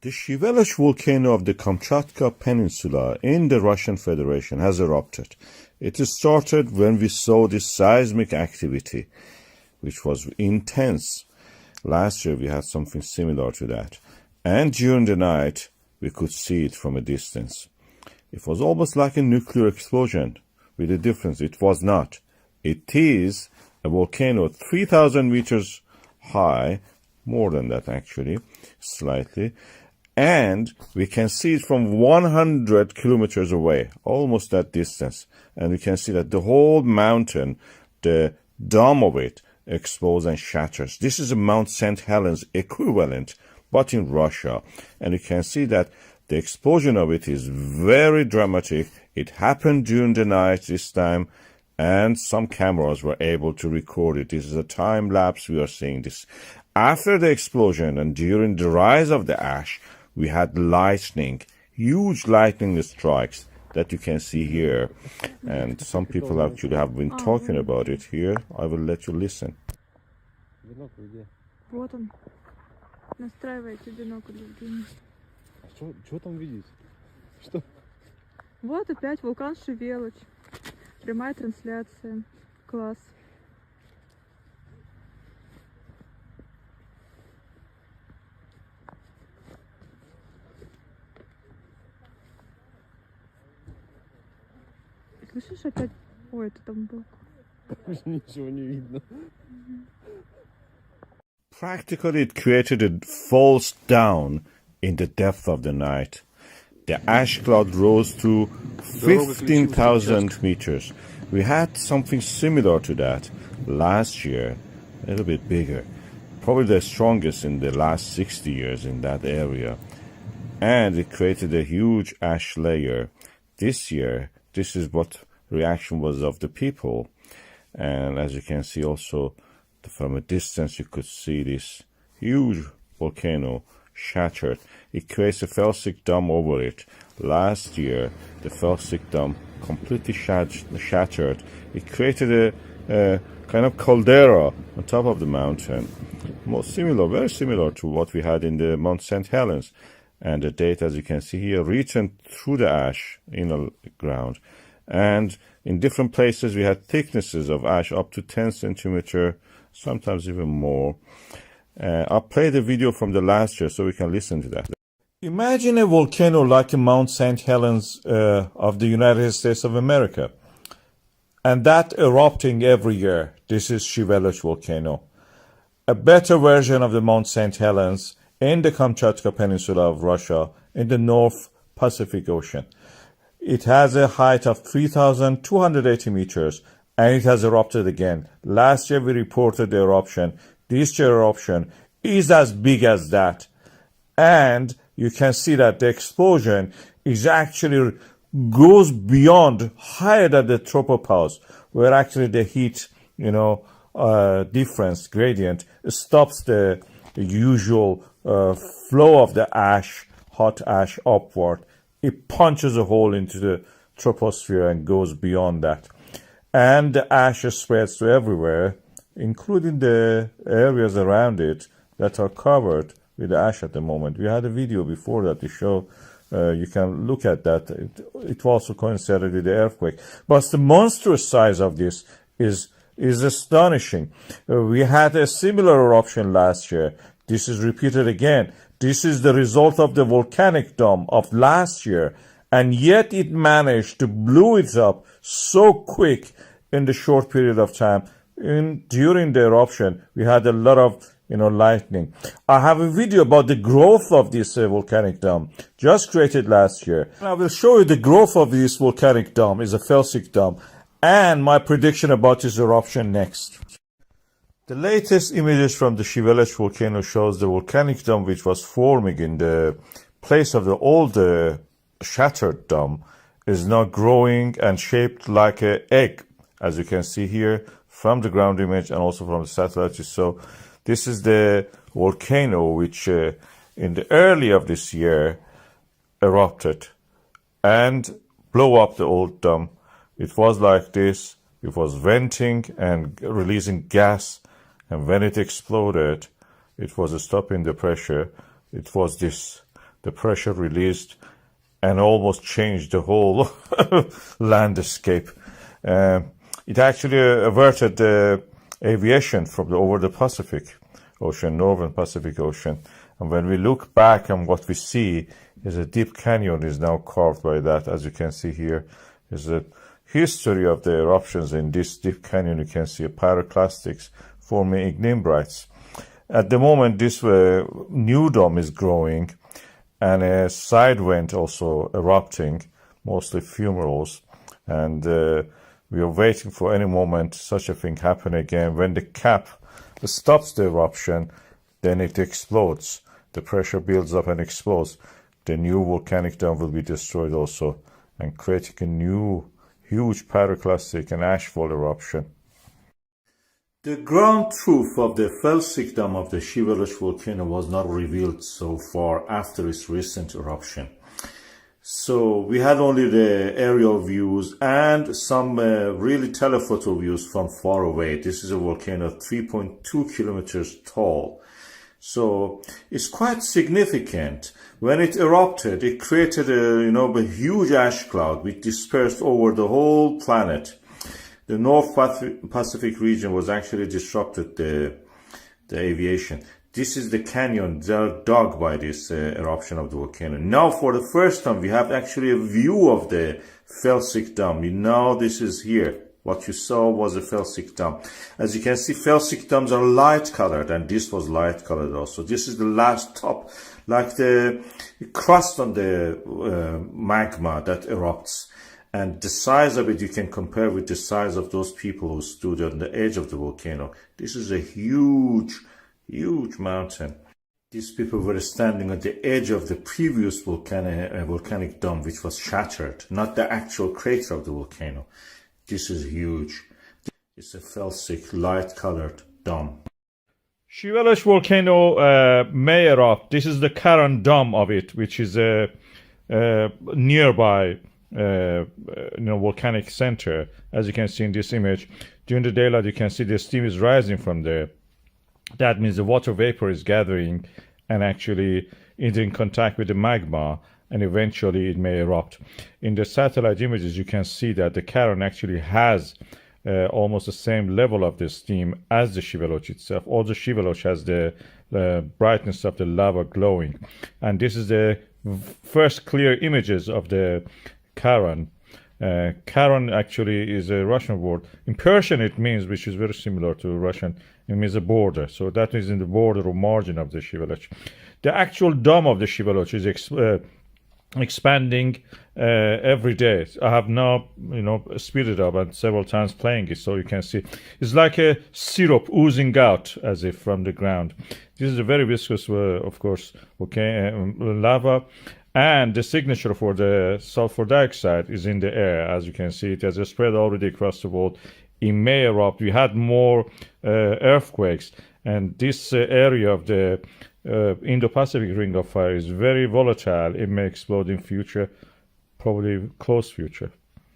The Shiveluch volcano of the Kamchatka Peninsula in the Russian Federation has erupted. It started when we saw this seismic activity, which was intense. Last year we had something similar to that. And during the night we could see it from a distance. It was almost like a nuclear explosion, with a difference. It was not. It is a volcano 3,000 meters high, more than that actually, slightly. And we can see it from 100 kilometers away, almost that distance. And we can see that the whole mountain, the dome of it, explodes and shatters. This is a Mount St. Helens equivalent, but in Russia. And you can see that the explosion of it is very dramatic. It happened during the night this time, and some cameras were able to record it. This is a time lapse. We are seeing this. After the explosion and during the rise of the ash, we had lightning, huge lightning strikes that you can see here. And some people actually have been talking about it here. I will let you listen. Вот он. Настраивайте бинокль, Евгений. Что там видеть? Что? Вот опять вулкан Shiveluch. Прямая трансляция. Класс. Слышишь опять? Ой, это там был. Ничего не видно. Practically, it created a false down in the depth of the night. The ash cloud rose to 15,000 meters. We had something similar to that last year, a little bit bigger. Probably the strongest in the last 60 years in that area. And it created a huge ash layer. This year, this is what reaction was of the people. And as you can see also, from a distance you could see this huge volcano shattered. It creates a felsic dome over it. Last year, the felsic dome completely shattered. It created a kind of caldera on top of the mountain. Most similar, very similar to what we had in the Mount St. Helens. And the date, as you can see here, written through the ash in the ground. And in different places, we had thicknesses of ash up to 10 centimeter, sometimes even more. I'll play the video from the last year so we can listen to that. Imagine a volcano like Mount St. Helens of the United States of America. And that erupting every year. This is Shiveluch volcano. A better version of the Mount St. Helens in the Kamchatka Peninsula of Russia in the North Pacific Ocean. It has a height of 3,280 meters and it has erupted again. Last year we reported the eruption. This year eruption is as big as that. And you can see that the explosion is actually goes beyond, higher than the tropopause, where actually the heat, difference, gradient, stops the usual flow of the ash, hot ash upward. It punches a hole into the troposphere and goes beyond that. And the ash spreads to everywhere, including the areas around it that are covered with ash at the moment. We had a video before that to show, you can look at that. It also coincided with the earthquake. But the monstrous size of this is astonishing. We had a similar eruption last year. This is repeated again. This is the result of the volcanic dome of last year, and yet it managed to blow it up so quick in the short period of time. During the eruption, we had a lot of lightning. I have a video about the growth of this volcanic dome, just created last year. I will show you the growth of this volcanic dome. It's a felsic dome, and my prediction about this eruption next. The latest images from the Shiveluch volcano shows the volcanic dome which was forming in the place of the old shattered dome is now growing and shaped like an egg, as you can see here from the ground image and also from the satellite. So this is the volcano which in the early of this year erupted and blew up the old dome. It was like this. It was venting and releasing gas. And when it exploded, it was stopping the pressure. It was this. the pressure released and almost changed the whole landscape. It actually averted the aviation from over the Pacific Ocean, Northern Pacific Ocean. And when we look back and what we see is a deep canyon is now carved by that. As you can see here, is a history of the eruptions in this deep canyon. You can see pyroclastics forming ignimbrites. At the moment, this new dome is growing, and a side vent also erupting, mostly fumaroles. And we are waiting for any moment such a thing happen again. When the cap stops the eruption, then it explodes. The pressure builds up and explodes. The new volcanic dome will be destroyed also, and creating a new huge pyroclastic and ashfall eruption. The ground truth of the felsic dome of the Shiveluch volcano was not revealed so far after its recent eruption. So we had only the aerial views and some really telephoto views from far away. This is a volcano 3.2 kilometers tall. So it's quite significant. When it erupted, it created a huge ash cloud which dispersed over the whole planet. The North Pacific region was actually disrupted the aviation. This is the canyon dug by this eruption of the volcano. Now, for the first time, we have actually a view of the felsic dome. Now, this is here. What you saw was a felsic dome. As you can see, felsic domes are light colored, and this was light colored also. This is the last top, like the crust on the magma that erupts. And the size of it you can compare with the size of those people who stood on the edge of the volcano. This is a huge mountain. These people were standing on the edge of the previous volcanic dome, which was shattered, not the actual crater of the volcano. This is huge. It's a felsic, light-colored dome. Shiveluch volcano may erupt. This is the Karan dome of it, which is nearby volcanic center. As you can see in this image, during the daylight you can see the steam is rising from there. That means the water vapor is gathering and actually is in contact with the magma, and eventually it may erupt. In the satellite images you can see that the Karan actually has almost the same level of the steam as the Shiveluch itself. Also, Shiveluch has the brightness of the lava glowing, and this is the first clear images of the Karan. Karan actually is a Russian word. In Persian it means, which is very similar to Russian, it means a border. So that is in the border or margin of the Shiveluch. The actual dome of the Shiveluch is expanding every day. I have now speeded up and several times playing it, so you can see it's like a syrup oozing out as if from the ground. This is a very viscous of course lava, and the signature for the sulfur dioxide is in the air. As you can see, it has spread already across the world. It may erupt. We had more earthquakes, and this area of the Indo-Pacific Ring of Fire is very volatile. It may explode in future, probably close future.